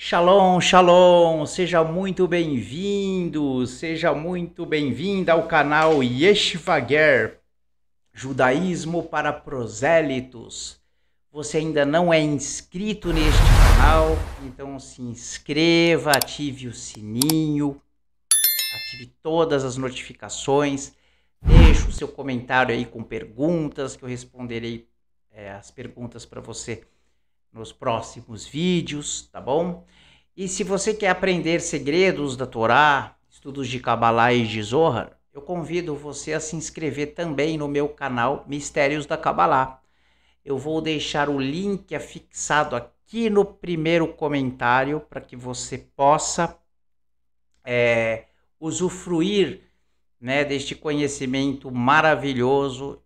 Shalom, shalom, seja muito bem-vindo, seja muito bem-vinda ao canal Yeshiva Ger, Judaísmo para Prosélitos. Você ainda não é inscrito neste canal, então se inscreva, ative o sininho, ative todas as notificações, deixe o seu comentário aí com perguntas, que eu responderei as perguntas para você nos próximos vídeos, tá bom? E se você quer aprender segredos da Torá, estudos de Kabbalah e de Zohar, eu convido você a se inscrever também no meu canal Mistérios da Kabbalah. Eu vou deixar o link afixado aqui no primeiro comentário para que você possa usufruir, né, deste conhecimento maravilhoso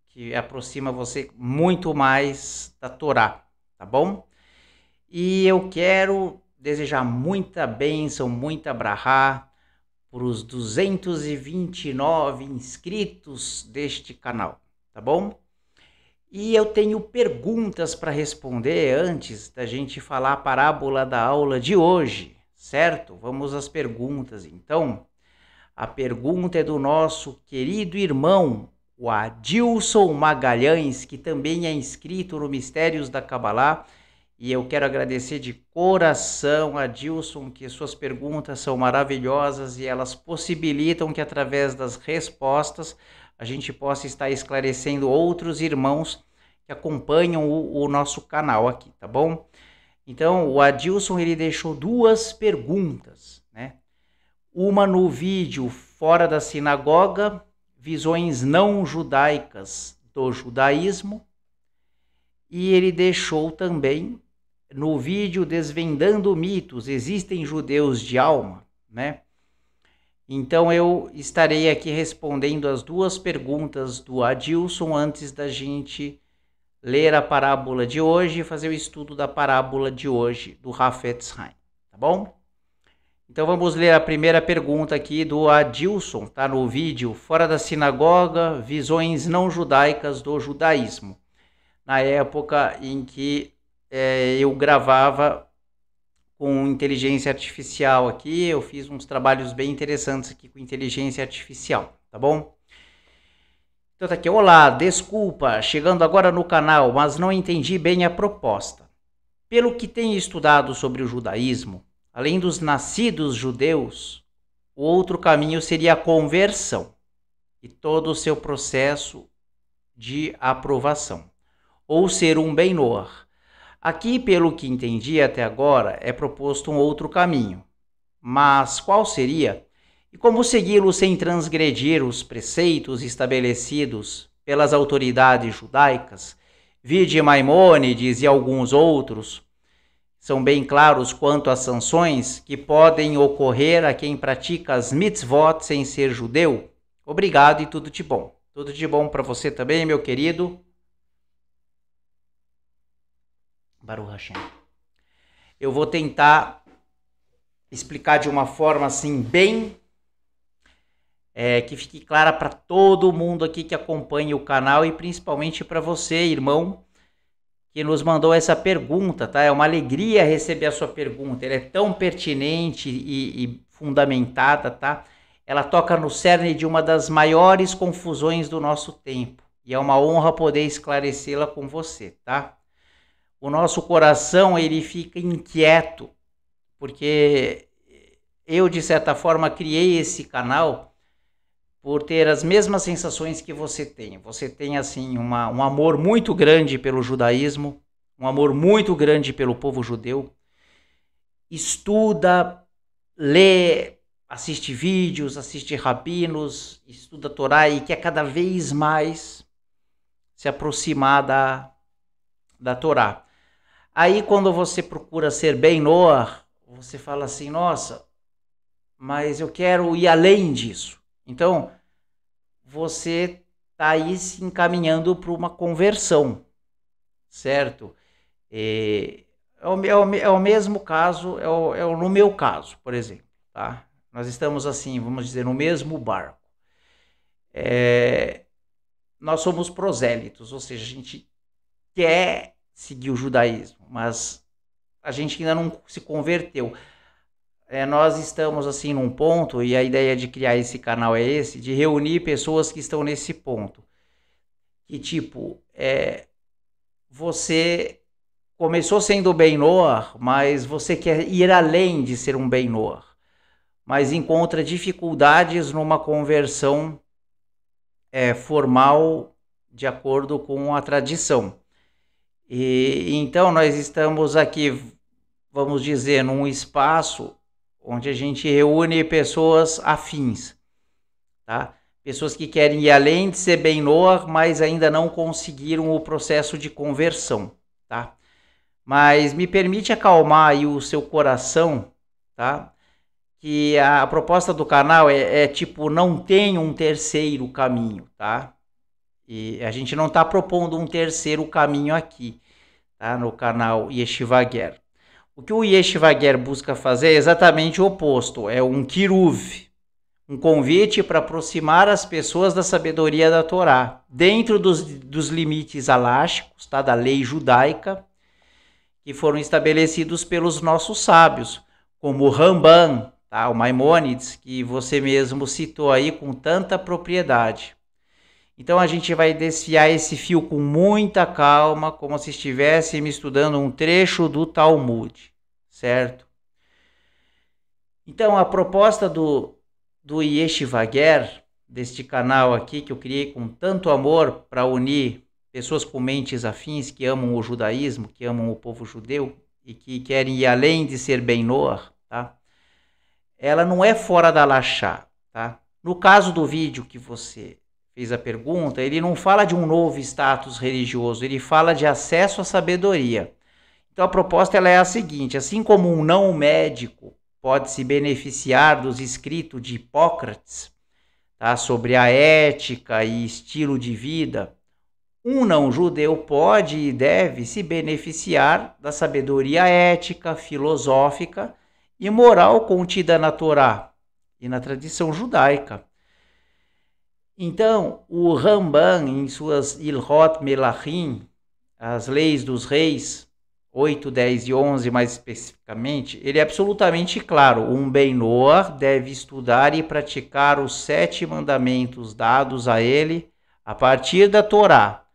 que aproxima você muito mais da Torá. Tá bom? E eu quero desejar muita bênção, muita brahá para os 229 inscritos deste canal, tá bom? E eu tenho perguntas para responder antes da gente falar a parábola da aula de hoje, certo? Vamos às perguntas, então. A pergunta é do nosso querido irmão, o Adilson Magalhães, que também é inscrito no Mistérios da Kabbalah, e eu quero agradecer de coração, Adilson, que suas perguntas são maravilhosas e elas possibilitam que através das respostas a gente possa estar esclarecendo outros irmãos que acompanham o nosso canal aqui, tá bom? Então, o Adilson, ele deixou duas perguntas, né? Uma no vídeo Fora da Sinagoga, visões não judaicas do judaísmo, e ele deixou também no vídeo Desvendando Mitos, existem judeus de alma, né? Então eu estarei aqui respondendo as duas perguntas do Adilson antes da gente ler a parábola de hoje e fazer o estudo da parábola de hoje do Hafetz Haim, tá bom? Então vamos ler a primeira pergunta aqui do Adilson, tá no vídeo Fora da Sinagoga, visões não judaicas do judaísmo. Na época em que eu gravava com inteligência artificial aqui, eu fiz uns trabalhos bem interessantes aqui com inteligência artificial, tá bom? Então tá aqui, olá, desculpa, chegando agora no canal, mas não entendi bem a proposta. Pelo que tenho estudado sobre o judaísmo, além dos nascidos judeus, o outro caminho seria a conversão e todo o seu processo de aprovação, ou ser um Ben-Noach. Aqui, pelo que entendi até agora, é proposto um outro caminho. Mas qual seria? E como segui-lo sem transgredir os preceitos estabelecidos pelas autoridades judaicas? Vide Maimônides e alguns outros são bem claros quanto às sanções que podem ocorrer a quem pratica as mitzvot sem ser judeu. Obrigado e tudo de bom. Tudo de bom para você também, meu querido. Baruch Hashem. Eu vou tentar explicar de uma forma assim bem que fique clara para todo mundo aqui que acompanha o canal e principalmente para você, irmão, que nos mandou essa pergunta, tá? É uma alegria receber a sua pergunta, ela é tão pertinente e fundamentada, tá? Ela toca no cerne de uma das maiores confusões do nosso tempo e é uma honra poder esclarecê-la com você, tá? O nosso coração, ele fica inquieto, porque eu, de certa forma, criei esse canal por ter as mesmas sensações que você tem. Você tem, assim, um amor muito grande pelo judaísmo, um amor muito grande pelo povo judeu. Estuda, lê, assiste vídeos, assiste rabinos, estuda a Torá e quer cada vez mais se aproximar da Torá. Aí, quando você procura ser Ben-Noach, você fala assim, nossa, mas eu quero ir além disso. Então, você está aí se encaminhando para uma conversão, certo? É o mesmo caso, no meu caso, por exemplo, tá? Nós estamos assim, vamos dizer, no mesmo barco. Nós somos prosélitos, ou seja, a gente quer seguir o judaísmo, mas a gente ainda não se converteu. Nós estamos assim num ponto, e a ideia de criar esse canal é esse, de reunir pessoas que estão nesse ponto. Que tipo, você começou sendo Ben-Noah, mas você quer ir além de ser um Ben-Noah, mas encontra dificuldades numa conversão formal de acordo com a tradição. E então nós estamos aqui, vamos dizer, num espaço onde a gente reúne pessoas afins, tá? Pessoas que querem ir além de ser Ben-Noah, mas ainda não conseguiram o processo de conversão, tá? Mas me permite acalmar aí o seu coração, tá? Que a proposta do canal é tipo, não tem um terceiro caminho, tá? E a gente não está propondo um terceiro caminho aqui, tá? No canal Yeshiva Ger. O que o Yeshiva Ger busca fazer é exatamente o oposto, é um kiruv, um convite para aproximar as pessoas da sabedoria da Torá, dentro dos limites halásticos, tá? Da lei judaica, que foram estabelecidos pelos nossos sábios, como o Ramban, tá? O Maimônides, que você mesmo citou aí com tanta propriedade. Então a gente vai desfiar esse fio com muita calma, como se estivéssemos estudando um trecho do Talmud, certo? Então a proposta do Yeshiva Ger, deste canal aqui que eu criei com tanto amor para unir pessoas com mentes afins que amam o judaísmo, que amam o povo judeu e que querem ir além de ser Ben-Noah, tá? Ela não é fora da Halachá, tá? No caso do vídeo que você fez a pergunta, ele não fala de um novo status religioso, ele fala de acesso à sabedoria. Então a proposta ela é a seguinte: assim como um não médico pode se beneficiar dos escritos de Hipócrates, tá, sobre a ética e estilo de vida, um não judeu pode e deve se beneficiar da sabedoria ética, filosófica e moral contida na Torá e na tradição judaica. Então, o Ramban, em suas Ilhot Melachim, as leis dos reis, 8, 10 e 11 mais especificamente, ele é absolutamente claro: um Ben-Noah deve estudar e praticar os 7 mandamentos dados a ele a partir da Torá.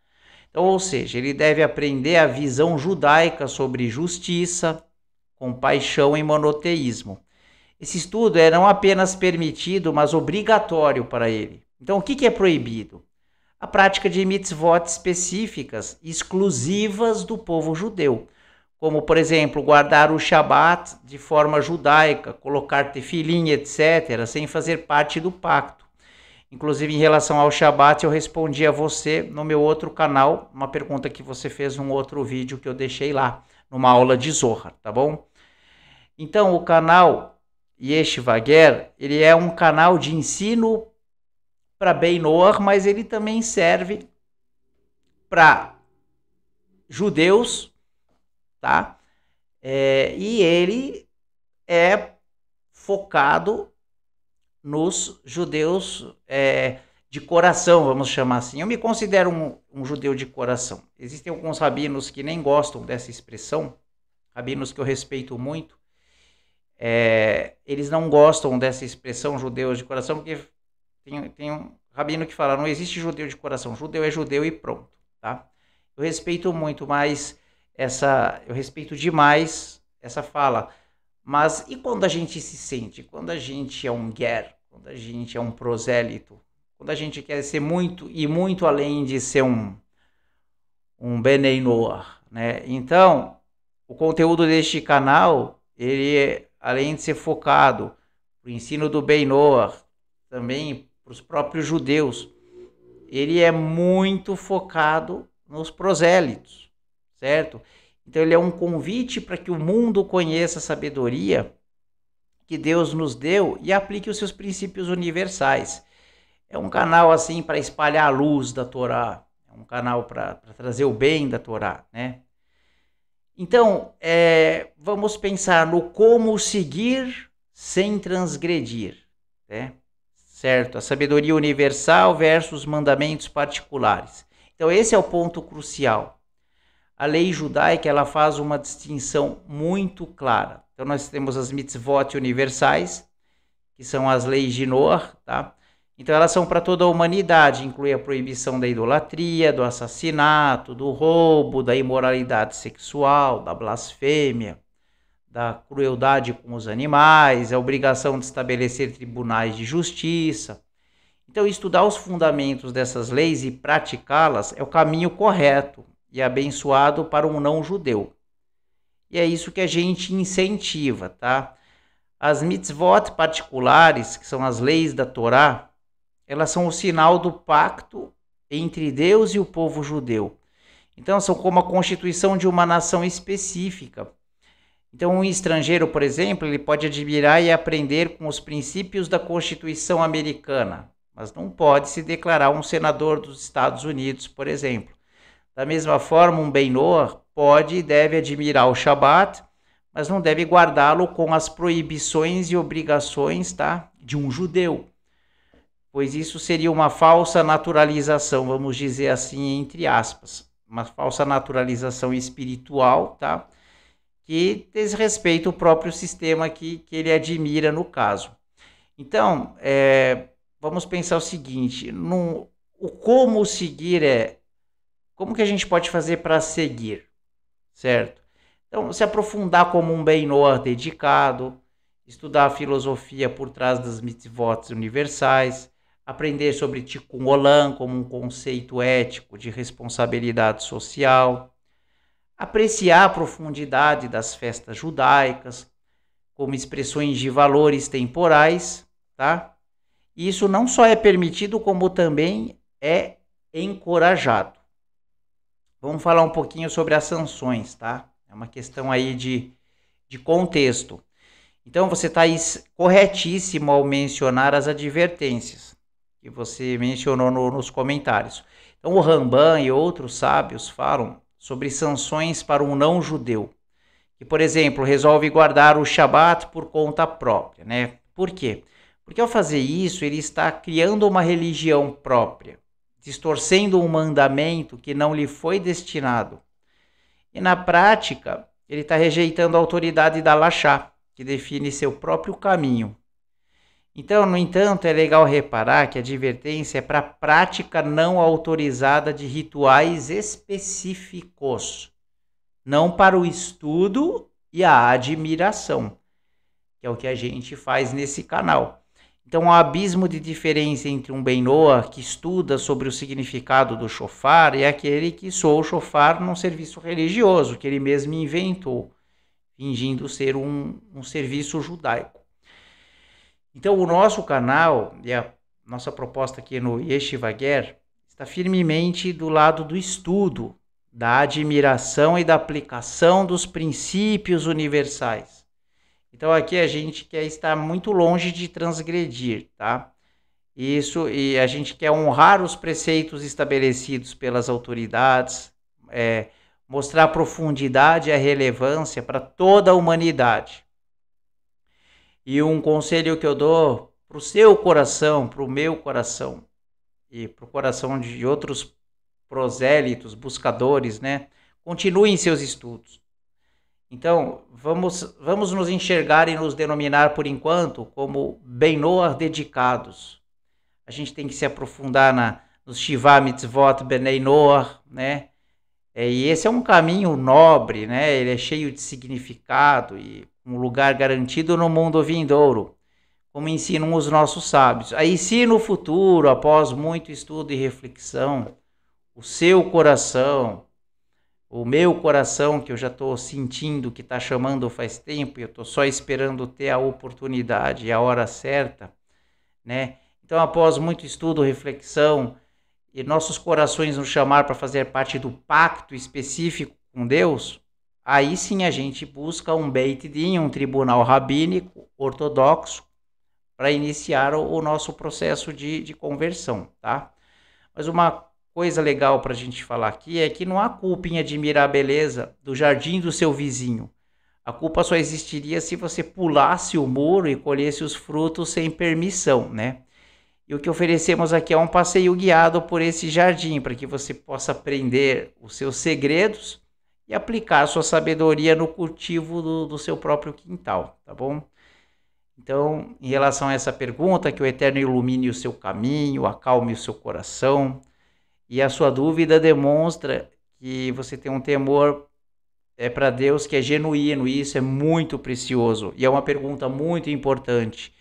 Então, ou seja, ele deve aprender a visão judaica sobre justiça, compaixão e monoteísmo. Esse estudo é não apenas permitido, mas obrigatório para ele. Então, o que é proibido? A prática de mitzvot específicas, exclusivas do povo judeu, como, por exemplo, guardar o Shabat de forma judaica, colocar tefilim, etc., sem fazer parte do pacto. Inclusive, em relação ao Shabat, eu respondi a você no meu outro canal, uma pergunta que você fez num outro vídeo que eu deixei lá, numa aula de Zohar, tá bom? Então, o canal Yeshiva Ger, ele é um canal de ensino para Ben-Noah, mas ele também serve para judeus, tá? E ele é focado nos judeus de coração, vamos chamar assim. Eu me considero um judeu de coração. Existem alguns rabinos que nem gostam dessa expressão, rabinos que eu respeito muito. Eles não gostam dessa expressão judeu de coração, porque tem um rabino que fala: não existe judeu de coração, judeu é judeu e pronto, tá? Eu respeito muito mais eu respeito demais essa fala. Mas e quando a gente se sente? Quando a gente é um ger, quando a gente é um prosélito, quando a gente quer ser muito e muito além de ser um Benei Noah, né? Então, o conteúdo deste canal, ele além de ser focado para o ensino do Ben Noah, também para os próprios judeus, ele é muito focado nos prosélitos, certo? Então ele é um convite para que o mundo conheça a sabedoria que Deus nos deu e aplique os seus princípios universais. É um canal assim para espalhar a luz da Torá, é um canal para trazer o bem da Torá, né? Então, vamos pensar no como seguir sem transgredir, né? Certo? A sabedoria universal versus mandamentos particulares. Então esse é o ponto crucial. a lei judaica ela faz uma distinção muito clara. Então nós temos as mitzvot universais, que são as leis de Noah, tá? Então elas são para toda a humanidade, inclui a proibição da idolatria, do assassinato, do roubo, da imoralidade sexual, da blasfêmia, da crueldade com os animais, a obrigação de estabelecer tribunais de justiça. Então estudar os fundamentos dessas leis e praticá-las é o caminho correto e abençoado para um não judeu. E é isso que a gente incentiva, tá? As mitzvot particulares, que são as leis da Torá, elas são o sinal do pacto entre Deus e o povo judeu. Então, são como a constituição de uma nação específica. Então, um estrangeiro, por exemplo, ele pode admirar e aprender com os princípios da Constituição americana, mas não pode se declarar um senador dos Estados Unidos, por exemplo. Da mesma forma, um Ben Noah pode e deve admirar o Shabat, mas não deve guardá-lo com as proibições e obrigações, tá, de um judeu, pois isso seria uma falsa naturalização, vamos dizer assim, entre aspas, uma falsa naturalização espiritual, tá, que desrespeita o próprio sistema que ele admira no caso. Então, vamos pensar o seguinte, o como seguir como que a gente pode fazer para seguir, certo? Então, se aprofundar como um Ben Noah dedicado, estudar a filosofia por trás das mitzvot universais, aprender sobre Tikkun Olam como um conceito ético de responsabilidade social, apreciar a profundidade das festas judaicas como expressões de valores temporais, tá? E isso não só é permitido, como também é encorajado. Vamos falar um pouquinho sobre as sanções, tá? É uma questão aí de contexto. Então, você está corretíssimo ao mencionar as advertências que você mencionou nos comentários. Então, o Rambam e outros sábios falam sobre sanções para um não-judeu, que, por exemplo, resolve guardar o Shabat por conta própria, né? Por quê? Porque ao fazer isso, ele está criando uma religião própria, distorcendo um mandamento que não lhe foi destinado. E na prática, ele está rejeitando a autoridade da Halachá, que define seu próprio caminho. Então, no entanto, é legal reparar que a advertência é para a prática não autorizada de rituais específicos, não para o estudo e a admiração, que é o que a gente faz nesse canal. Então, o abismo de diferença entre um Ben Noah que estuda sobre o significado do shofar e aquele que soa o shofar num serviço religioso, que ele mesmo inventou, fingindo ser um serviço judaico. Então, o nosso canal e a nossa proposta aqui no Yeshiva Ger está firmemente do lado do estudo, da admiração e da aplicação dos princípios universais. Então, aqui a gente quer estar muito longe de transgredir, tá? Isso, e a gente quer honrar os preceitos estabelecidos pelas autoridades, mostrar a profundidade e a relevância para toda a humanidade. E um conselho que eu dou para o seu coração, para o meu coração e para o coração de outros prosélitos, buscadores, né? Continuem seus estudos. Então, vamos nos enxergar e nos denominar por enquanto como Ben Noah dedicados. A gente tem que se aprofundar nos Shiva Mitzvot Benei Noah, né? E esse é um caminho nobre, né? Ele é cheio de significado e um lugar garantido no mundo vindouro, como ensinam os nossos sábios. Aí, se no futuro, após muito estudo e reflexão, o seu coração, o meu coração, que eu já estou sentindo que está chamando faz tempo, e eu estou só esperando ter a oportunidade e a hora certa, né? Então, após muito estudo, reflexão, e nossos corações nos chamar para fazer parte do pacto específico com Deus, aí sim a gente busca um Beit Din, um tribunal rabínico ortodoxo, para iniciar o nosso processo de conversão, tá? Mas uma coisa legal para a gente falar aqui é que não há culpa em admirar a beleza do jardim do seu vizinho. A culpa só existiria se você pulasse o muro e colhesse os frutos sem permissão, né? E o que oferecemos aqui é um passeio guiado por esse jardim, para que você possa aprender os seus segredos e aplicar a sua sabedoria no cultivo do seu próprio quintal, tá bom? Então, em relação a essa pergunta, que o Eterno ilumine o seu caminho, acalme o seu coração, e a sua dúvida demonstra que você tem um temor para Deus que é genuíno, e isso é muito precioso, e é uma pergunta muito importante,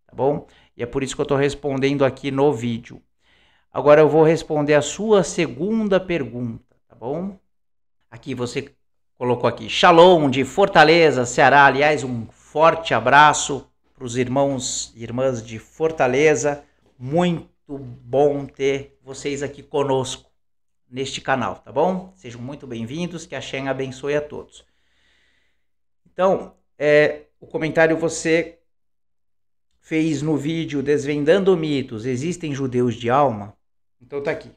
tá bom? E é por isso que eu estou respondendo aqui no vídeo. Agora eu vou responder a sua segunda pergunta, tá bom? Aqui você colocou aqui, Shalom de Fortaleza, Ceará. Aliás, um forte abraço para os irmãos e irmãs de Fortaleza. Muito bom ter vocês aqui conosco neste canal, tá bom? Sejam muito bem-vindos, que a Shem abençoe a todos. Então, o comentário você fez no vídeo Desvendando Mitos, existem judeus de alma? Então tá aqui.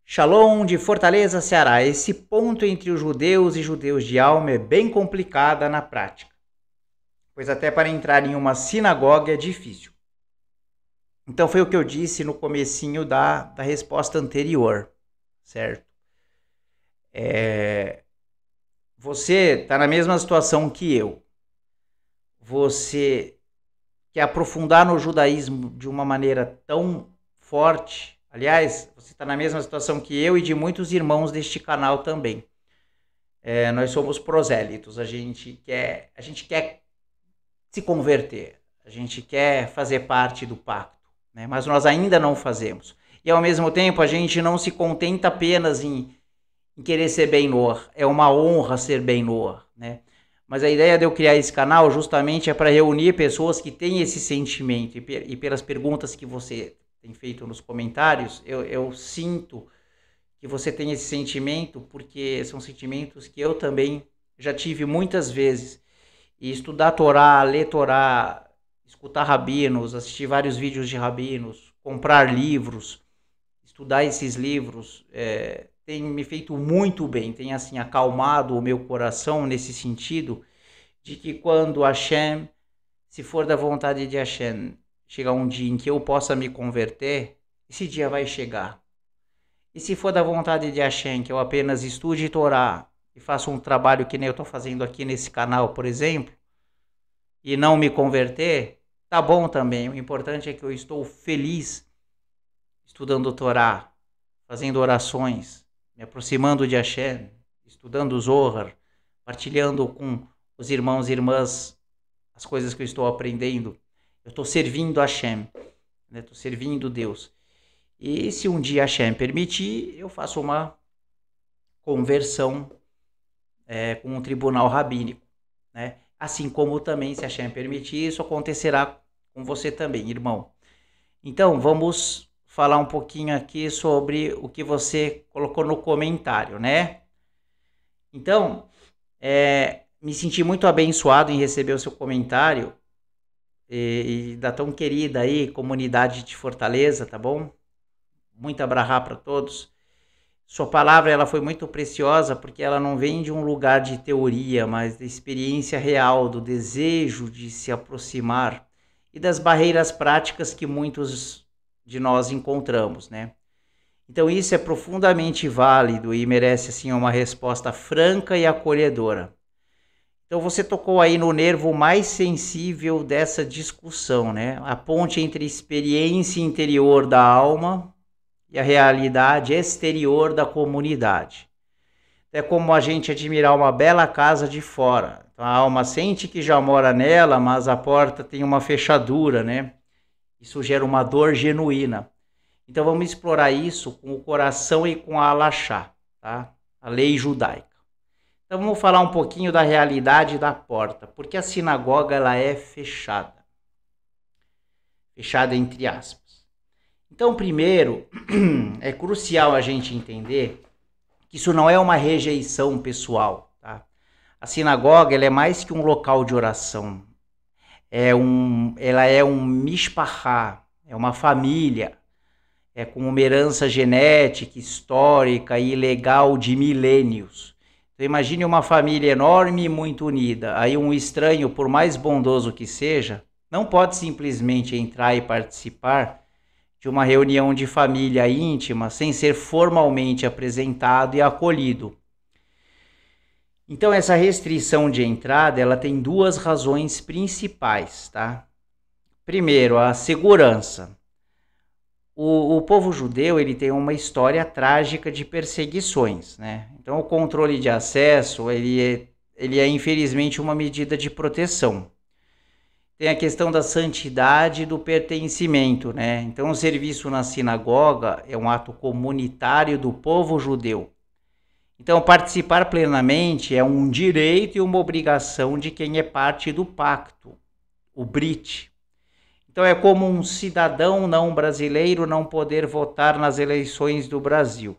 Shalom de Fortaleza, Ceará. Esse ponto entre os judeus e judeus de alma é bem complicada na prática, pois até para entrar em uma sinagoga é difícil. Então foi o que eu disse no comecinho da resposta anterior, certo? Você está na mesma situação que eu. Você quer aprofundar no judaísmo de uma maneira tão forte. Aliás, você está na mesma situação que eu e de muitos irmãos deste canal também. Nós somos prosélitos, a gente quer se converter, a gente quer fazer parte do pacto, né? Mas nós ainda não fazemos. E ao mesmo tempo a gente não se contenta apenas em querer ser Ben-Noach, é uma honra ser Ben-Noach, né? Mas a ideia de eu criar esse canal justamente é para reunir pessoas que têm esse sentimento, e pelas perguntas que você tem feito nos comentários, eu sinto que você tem esse sentimento, porque são sentimentos que eu também já tive muitas vezes. E estudar Torá, ler Torá, escutar rabinos, assistir vários vídeos de rabinos, comprar livros, estudar esses livros, tem me feito muito bem, tem assim acalmado o meu coração nesse sentido de que quando Hashem, se for da vontade de Hashem, chegar um dia em que eu possa me converter, esse dia vai chegar. E se for da vontade de Hashem, que eu apenas estude Torá e faça um trabalho que nem eu estou fazendo aqui nesse canal, por exemplo, e não me converter, tá bom também. O importante é que eu estou feliz estudando Torá, fazendo orações, me aproximando de Hashem, estudando o Zohar, partilhando com os irmãos e irmãs as coisas que eu estou aprendendo. Eu estou servindo a Hashem, né? Estou servindo Deus. E se um dia Hashem permitir, eu faço uma conversão com um tribunal rabínico, né? Assim como também, se Hashem permitir, isso acontecerá com você também, irmão. Então, vamos falar um pouquinho aqui sobre o que você colocou no comentário, né? Então, me senti muito abençoado em receber o seu comentário e da tão querida aí comunidade de Fortaleza, tá bom? Muita brahá para todos. Sua palavra ela foi muito preciosa porque ela não vem de um lugar de teoria, mas da experiência real, do desejo de se aproximar e das barreiras práticas que muitos de nós encontramos, né? Então isso é profundamente válido e merece assim uma resposta franca e acolhedora. Então você tocou aí no nervo mais sensível dessa discussão, né? A ponte entre a experiência interior da alma e a realidade exterior da comunidade. É como a gente admirar uma bela casa de fora. Então, a alma sente que já mora nela, mas a porta tem uma fechadura, né? Isso gera uma dor genuína. Então vamos explorar isso com o coração e com a alachá, tá? A lei judaica. Então vamos falar um pouquinho da realidade da porta, porque a sinagoga ela é fechada. Fechada entre aspas. Então primeiro, é crucial a gente entender que isso não é uma rejeição pessoal, tá? A sinagoga ela é mais que um local de oração. Ela é um mishpachá, é uma família, é com uma herança genética, histórica e legal de milênios. Então imagine uma família enorme e muito unida. Aí um estranho, por mais bondoso que seja, não pode simplesmente entrar e participar de uma reunião de família íntima sem ser formalmente apresentado e acolhido. Então, essa restrição de entrada, ela tem duas razões principais, tá? Primeiro, a segurança. O povo judeu, ele tem uma história trágica de perseguições, né? Então, o controle de acesso, ele é infelizmente uma medida de proteção. Tem a questão da santidade e do pertencimento, né? Então, o serviço na sinagoga é um ato comunitário do povo judeu. Então, participar plenamente é um direito e uma obrigação de quem é parte do pacto, o Brit. Então, é como um cidadão não brasileiro não poder votar nas eleições do Brasil.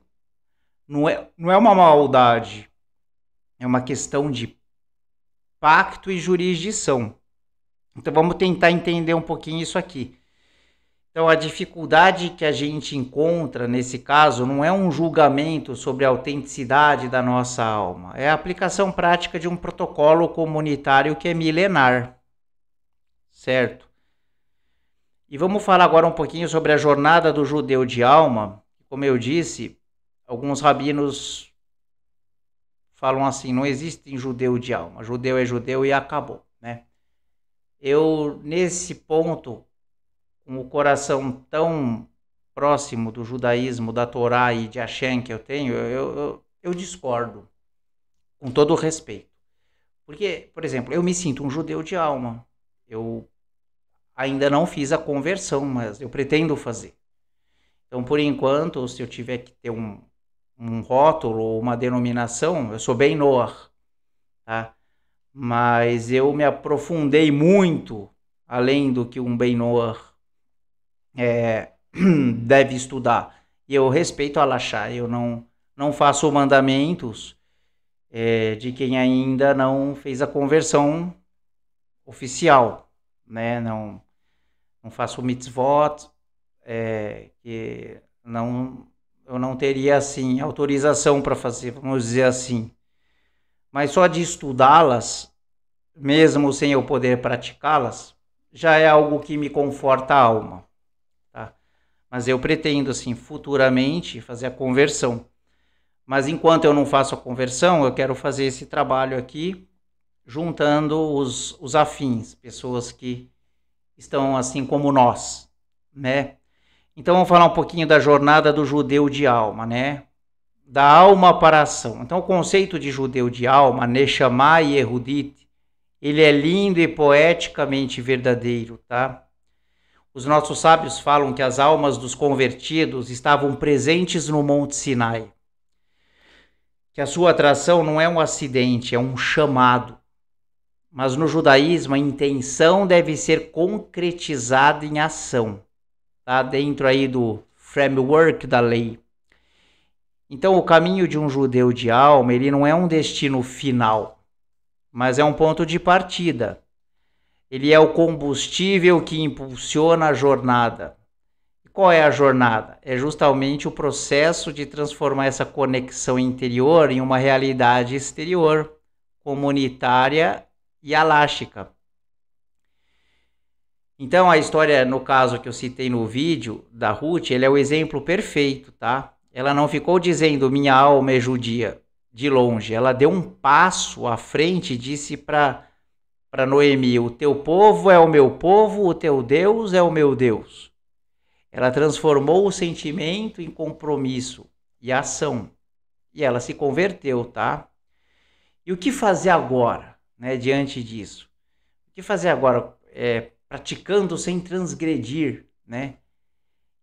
Não é uma maldade, é uma questão de pacto e jurisdição. Então, vamos tentar entender um pouquinho isso aqui. Então, a dificuldade que a gente encontra nesse caso não é um julgamento sobre a autenticidade da nossa alma, é a aplicação prática de um protocolo comunitário que é milenar, certo? E vamos falar agora um pouquinho sobre a jornada do judeu de alma. Como eu disse, alguns rabinos falam assim, não existe judeu de alma, judeu é judeu e acabou, né? Eu, nesse ponto, com o coração tão próximo do judaísmo, da Torá e de Hashem que eu tenho, eu discordo, com todo o respeito. Porque, por exemplo, eu me sinto um judeu de alma. Eu ainda não fiz a conversão, mas eu pretendo fazer. Então, por enquanto, se eu tiver que ter um rótulo ou uma denominação, eu sou bem Noah, tá? Mas eu me aprofundei muito, além do que um bem Noah deve estudar. E eu respeito a Halachá, eu não faço mandamentos de quem ainda não fez a conversão oficial, né? Não faço mitzvot, que eu não teria assim autorização para fazer, vamos dizer assim. Mas só de estudá-las, mesmo sem eu poder praticá-las, já é algo que me conforta a alma. Mas eu pretendo, assim, futuramente fazer a conversão. Mas enquanto eu não faço a conversão, eu quero fazer esse trabalho aqui, juntando os afins, pessoas que estão assim como nós, né? Então vamos falar um pouquinho da jornada do judeu de alma, né? Da alma para a ação. Então o conceito de judeu de alma, Neshama e Erudit, ele é lindo e poeticamente verdadeiro, tá? Os nossos sábios falam que as almas dos convertidos estavam presentes no Monte Sinai. Que a sua atração não é um acidente, é um chamado. Mas no judaísmo a intenção deve ser concretizada em ação, tá? Dentro aí do framework da lei. Então o caminho de um judeu de alma, ele não é um destino final, mas é um ponto de partida. Ele é o combustível que impulsiona a jornada. E qual é a jornada? É justamente o processo de transformar essa conexão interior em uma realidade exterior, comunitária e halástica. Então a história, no caso que eu citei no vídeo da Ruth, ele é o exemplo perfeito, tá? Ela não ficou dizendo minha alma é judia de longe, ela deu um passo à frente e disse para Noemi, o teu povo é o meu povo, o teu Deus é o meu Deus. Ela transformou o sentimento em compromisso e ação. E ela se converteu, tá? E o que fazer agora, né, diante disso? O que fazer agora? Praticando sem transgredir, né?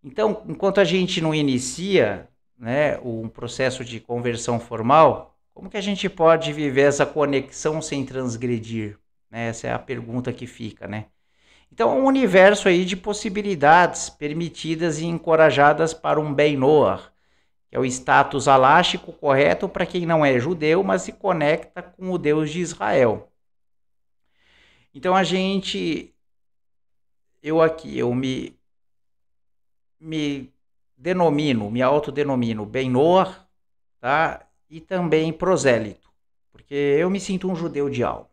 Então, enquanto a gente não inicia, né, um processo de conversão formal, como que a gente pode viver essa conexão sem transgredir? Essa é a pergunta que fica, né? Então, é um universo aí de possibilidades permitidas e encorajadas para um bem Noah, que é o status halástico correto para quem não é judeu, mas se conecta com o Deus de Israel. Então, eu me denomino, me autodenomino bem Noah, tá? E também prosélito, porque eu me sinto um judeu de alma.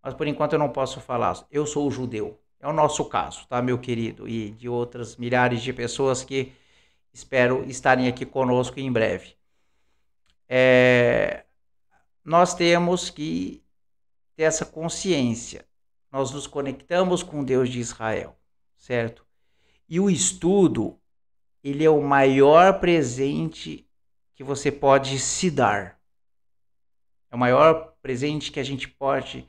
Mas por enquanto eu não posso falar, eu sou judeu. É o nosso caso, tá, meu querido? E de outras milhares de pessoas que espero estarem aqui conosco em breve. nós temos que ter essa consciência. Nós nos conectamos com o Deus de Israel, certo? E o estudo, ele é o maior presente que você pode se dar. É o maior presente que a gente pode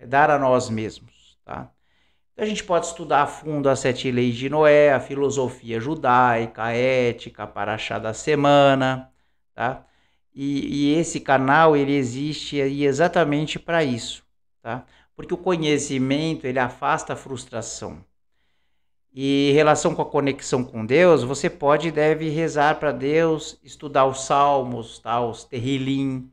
dar a nós mesmos, tá? Então a gente pode estudar a fundo as 7 leis de Noé, a filosofia judaica, a ética, a paraxá da semana, tá? E esse canal, ele existe aí exatamente para isso, tá? Porque o conhecimento, ele afasta a frustração. E em relação com a conexão com Deus, você pode e deve rezar para Deus, estudar os salmos, tá? Os Terrilim,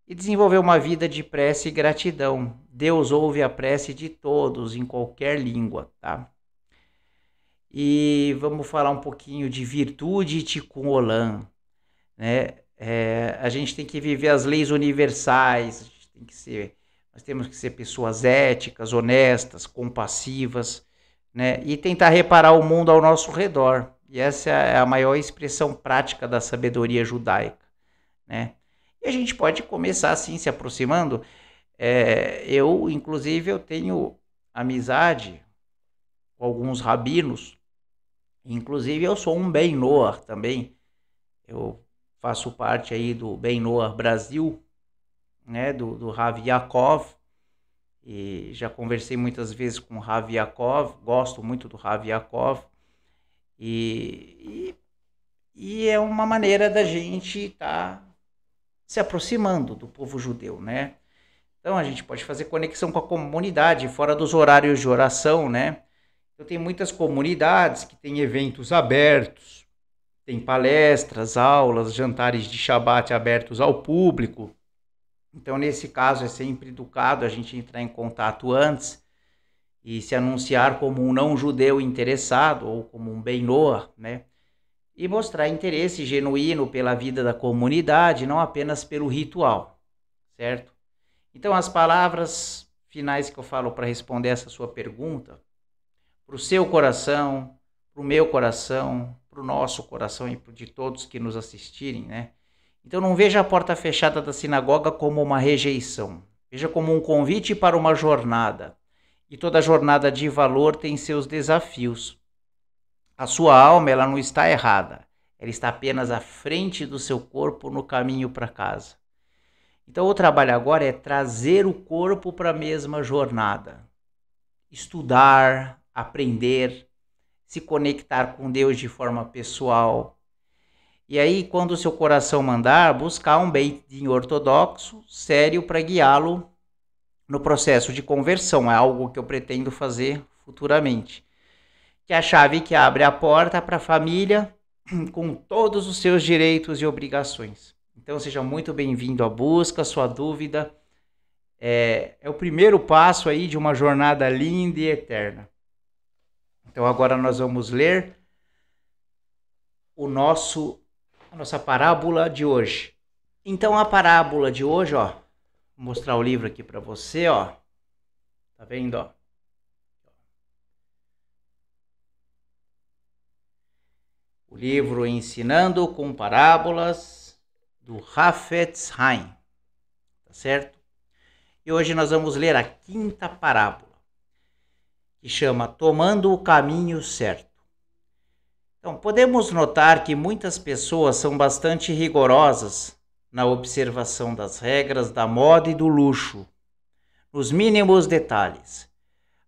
e desenvolver uma vida de prece e gratidão. Deus ouve a prece de todos, em qualquer língua, tá? E vamos falar um pouquinho de virtude e Tikkun Olam, né? A gente tem que viver as leis universais, nós temos que ser pessoas éticas, honestas, compassivas, né? E tentar reparar o mundo ao nosso redor. E essa é a maior expressão prática da sabedoria judaica, né? E a gente pode começar assim, se aproximando. Inclusive, eu tenho amizade com alguns rabinos. Inclusive, eu sou um Ben Noah também. Eu faço parte aí do Ben Noah Brasil, né, do Rav Yaakov. E já conversei muitas vezes com o Rav Yaakov. Gosto muito do Rav Yaakov. E é uma maneira da gente estar se aproximando do povo judeu, né? Então a gente pode fazer conexão com a comunidade, fora dos horários de oração, né? Eu tenho muitas comunidades que têm eventos abertos, tem palestras, aulas, jantares de Shabbat abertos ao público. Então nesse caso é sempre educado a gente entrar em contato antes e se anunciar como um não judeu interessado ou como um Ben Noah, né? E mostrar interesse genuíno pela vida da comunidade, não apenas pelo ritual, certo? Então, as palavras finais que eu falo para responder essa sua pergunta, para o seu coração, para o meu coração, para o nosso coração e de todos que nos assistirem, né? Então, não veja a porta fechada da sinagoga como uma rejeição. Veja como um convite para uma jornada. E toda jornada de valor tem seus desafios. A sua alma, ela não está errada. Ela está apenas à frente do seu corpo no caminho para casa. Então o trabalho agora é trazer o corpo para a mesma jornada. Estudar, aprender, se conectar com Deus de forma pessoal. E aí, quando o seu coração mandar, buscar um Beit Din ortodoxo, sério, para guiá-lo no processo de conversão. É algo que eu pretendo fazer futuramente. Que é a chave que abre a porta para a família com todos os seus direitos e obrigações. Então seja muito bem-vindo à busca, sua dúvida é o primeiro passo aí de uma jornada linda e eterna. Então agora nós vamos ler a nossa parábola de hoje. Então a parábola de hoje, ó, vou mostrar o livro aqui para você, ó. Tá vendo, ó? O livro Ensinando com Parábolas, do Hafetz Haim, tá certo? E hoje nós vamos ler a 5ª parábola, que chama Tomando o Caminho Certo. Então, podemos notar que muitas pessoas são bastante rigorosas na observação das regras da moda e do luxo, nos mínimos detalhes.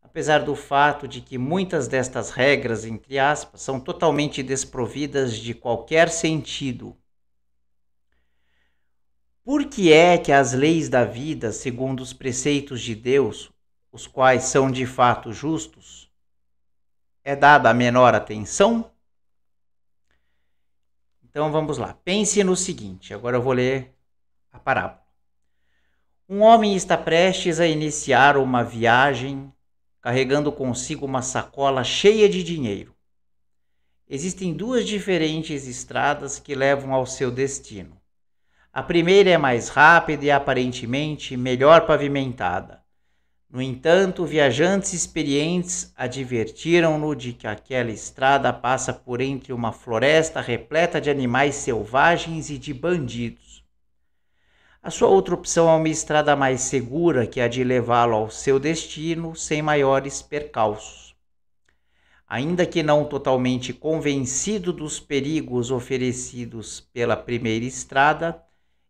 Apesar do fato de que muitas destas regras, entre aspas, são totalmente desprovidas de qualquer sentido. Por que é que as leis da vida, segundo os preceitos de Deus, os quais são de fato justos, é dada a menor atenção? Então vamos lá, pense no seguinte, agora eu vou ler a parábola. Um homem está prestes a iniciar uma viagem carregando consigo uma sacola cheia de dinheiro. Existem 2 diferentes estradas que levam ao seu destino. A primeira é mais rápida e aparentemente melhor pavimentada. No entanto, viajantes experientes advertiram-no de que aquela estrada passa por entre uma floresta repleta de animais selvagens e de bandidos. A sua outra opção é uma estrada mais segura, que é a de levá-lo ao seu destino sem maiores percalços. Ainda que não totalmente convencido dos perigos oferecidos pela primeira estrada,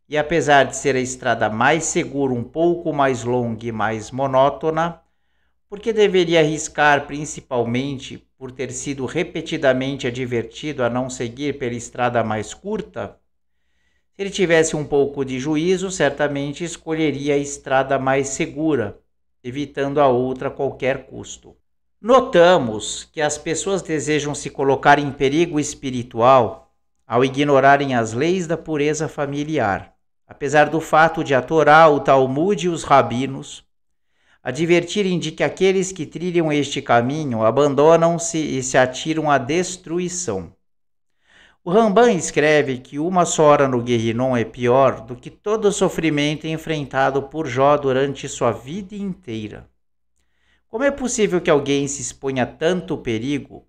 e apesar de ser a estrada mais segura, um pouco mais longa e mais monótona, porque deveria arriscar principalmente por ter sido repetidamente advertido a não seguir pela estrada mais curta? Se ele tivesse um pouco de juízo, certamente escolheria a estrada mais segura, evitando a outra a qualquer custo. Notamos que as pessoas desejam se colocar em perigo espiritual ao ignorarem as leis da pureza familiar, apesar do fato de a Torá, o Talmud e os rabinos advertirem de que aqueles que trilham este caminho abandonam-se e se atiram à destruição. O Ramban escreve que uma só hora no Guerrinom é pior do que todo o sofrimento enfrentado por Jó durante sua vida inteira. Como é possível que alguém se exponha a tanto perigo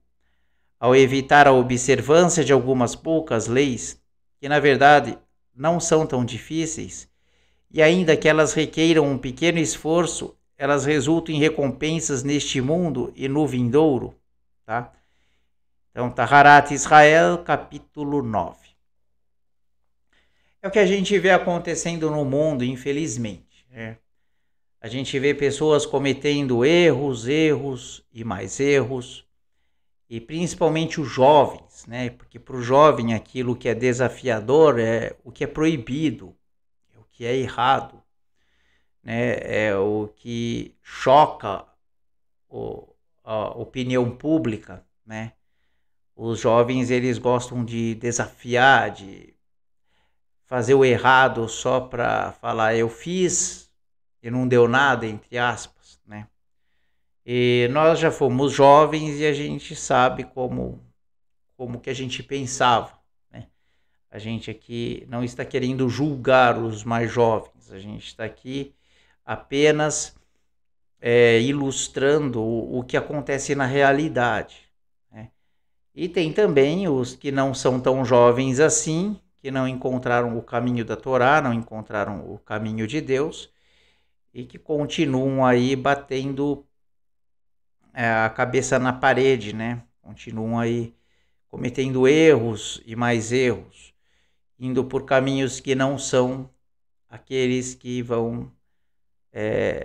ao evitar a observância de algumas poucas leis, que na verdade não são tão difíceis, e ainda que elas requeiram um pequeno esforço, elas resultam em recompensas neste mundo e no vindouro, tá? Então, Taharat Israel, capítulo 9. É o que a gente vê acontecendo no mundo, infelizmente, né? A gente vê pessoas cometendo erros e mais erros, e principalmente os jovens, né? Porque para o jovem aquilo que é desafiador é o que é proibido, é o que é errado, né? É o que choca a opinião pública, né? Os jovens, eles gostam de desafiar, de fazer o errado só para falar eu fiz e não deu nada, entre aspas, né? E nós já fomos jovens e a gente sabe como que a gente pensava, né? A gente aqui não está querendo julgar os mais jovens, a gente está aqui apenas ilustrando o que acontece na realidade, né? E tem também os que não são tão jovens assim, que não encontraram o caminho da Torá, não encontraram o caminho de Deus, e que continuam aí batendo a cabeça na parede, né? Continuam aí cometendo erros e mais erros, indo por caminhos que não são aqueles que vão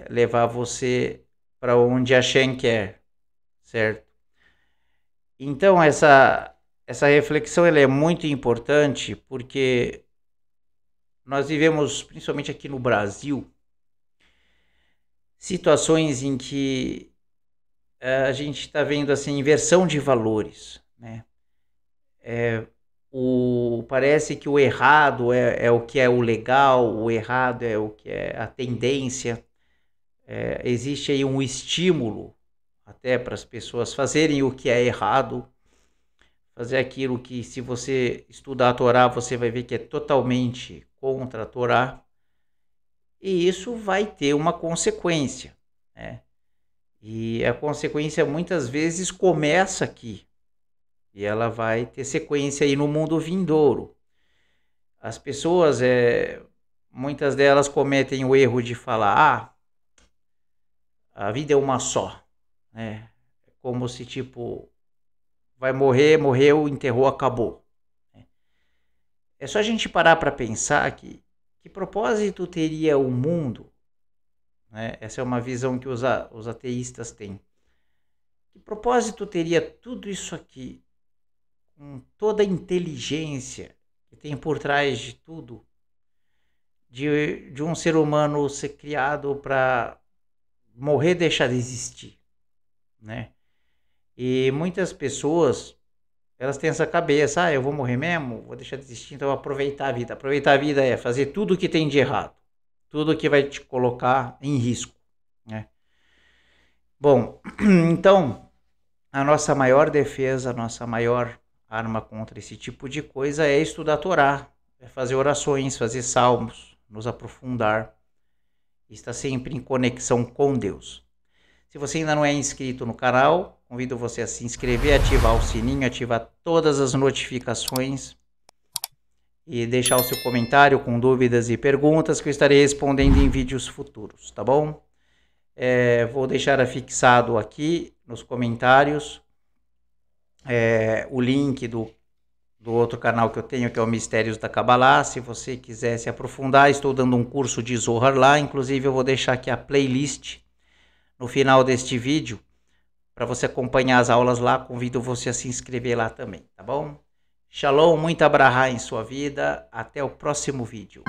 levar você para onde a Shem quer, certo? Então essa reflexão ela é muito importante porque nós vivemos, principalmente aqui no Brasil, situações em que a gente está vendo assim inversão de valores, né? Parece que o errado é o que é o legal, o errado é o que é a tendência. Existe aí um estímulo até para as pessoas fazerem o que é errado, fazer aquilo que, se você estudar a Torá, você vai ver que é totalmente contra a Torá, e isso vai ter uma consequência, né? E a consequência muitas vezes começa aqui, e ela vai ter sequência aí no mundo vindouro. As pessoas, muitas delas cometem o erro de falar, a vida é uma só, né? Como se tipo, vai morrer, morreu, enterrou, acabou. É só a gente parar para pensar que propósito teria o mundo, né? Essa é uma visão que os ateístas têm. Que propósito teria tudo isso aqui, com toda a inteligência que tem por trás de tudo, de um ser humano ser criado para morrer e deixar de existir, né? E muitas pessoas, elas têm essa cabeça, eu vou morrer mesmo, vou deixar de existir, então eu vou aproveitar a vida. Aproveitar a vida é fazer tudo o que tem de errado, tudo que vai te colocar em risco, né? Bom, então, a nossa maior defesa, a nossa maior arma contra esse tipo de coisa é estudar a Torá, é fazer orações, fazer salmos, nos aprofundar, estar sempre em conexão com Deus. Se você ainda não é inscrito no canal, convido você a se inscrever, ativar o sininho, ativar todas as notificações e deixar o seu comentário com dúvidas e perguntas que eu estarei respondendo em vídeos futuros, tá bom? Vou deixar afixado aqui nos comentários o link do outro canal que eu tenho, que é o Mistérios da Kabbalah. Se você quiser se aprofundar, estou dando um curso de Zohar lá, inclusive eu vou deixar aqui a playlist no final deste vídeo, para você acompanhar as aulas lá. Convido você a se inscrever lá também, tá bom? Shalom, muita brahá em sua vida, até o próximo vídeo.